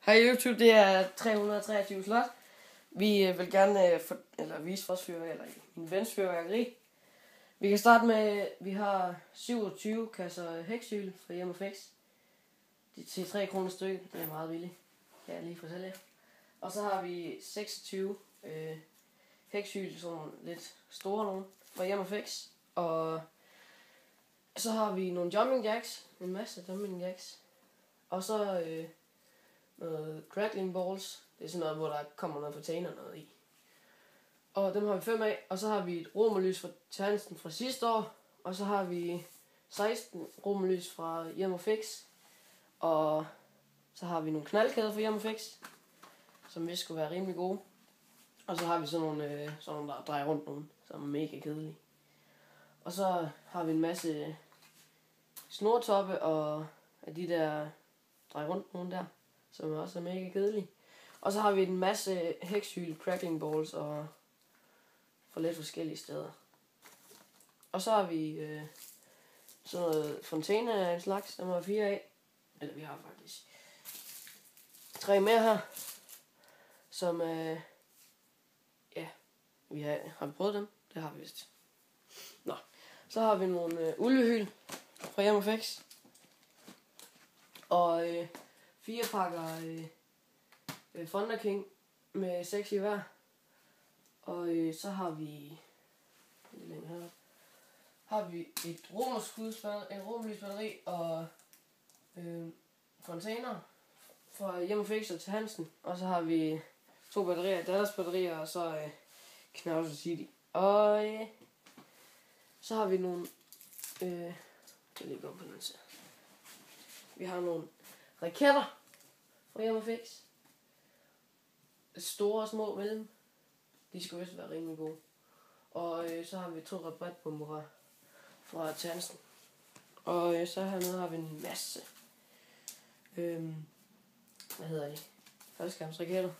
Hej YouTube, det er 323 slot. Vi vil gerne vise vores min vens fyrværkeri. Vi kan starte med, vi har 27 kasser hæksyl fra Hjem & Fix. De er til 3 kroner stykket, det er meget billigt. Kan jeg lige fortælle jer. Og så har vi 26 hæksyl, sådan lidt store nogle, fra Hjem & Fix. Og så har vi nogle jumping jacks, en masse jumping jacks. Og så noget crackling balls. Det er sådan noget, hvor der kommer noget fontæne og noget i. Og dem har vi 5 af. Og så har vi et romerlys fra Tjernsten fra sidste år. Og så har vi 16 romerlys fra Hjem & Fix. Og så har vi nogle knaldkæder fra Hjem & Fix, som vist skulle være rimelig gode. Og så har vi sådan nogle der drejer rundt nogle, som er mega kedelige. Og så har vi en masse snortoppe og af de der drejer rundt nogle der, som også er mega kedelige. Og så har vi en masse hæksyl, crackling balls og for lidt forskellige steder. Og så har vi sådan noget fontæne af en slags, der har 4 af. Eller vi har faktisk 3 mere her, som har vi prøvet dem? Det har vi vist. Nå, så har vi nogle ulvehyl fra Hjem & Fix. Og 4 pakker Thunder King med 6 i hver. Og så har vi et romerlysbatteri og fontæner fra Hjem & Fix og til Hansen. Og så har vi 2 batterier, Dallas batterier, og så Knavs City. Og så har vi nogle vi har nogle raketter fra Hjem & Fix. Store og små mellem. De skal vist være rimelig gode. Og så har vi 2 rabatbomber fra Tjernsten. Og så hernede har vi en masse faldskærmsraketter.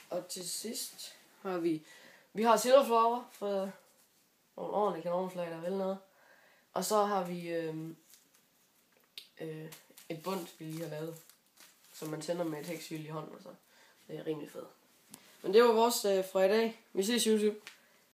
Og til sidst har vi silverflower for nogle ordentlige kanonslag, der vel noget. Og så har vi et bund, vi lige har lavet, som man tænder med et hæksyl i hånden, og så det er rimelig fedt. Men det var vores fra i dag. Vi ses YouTube.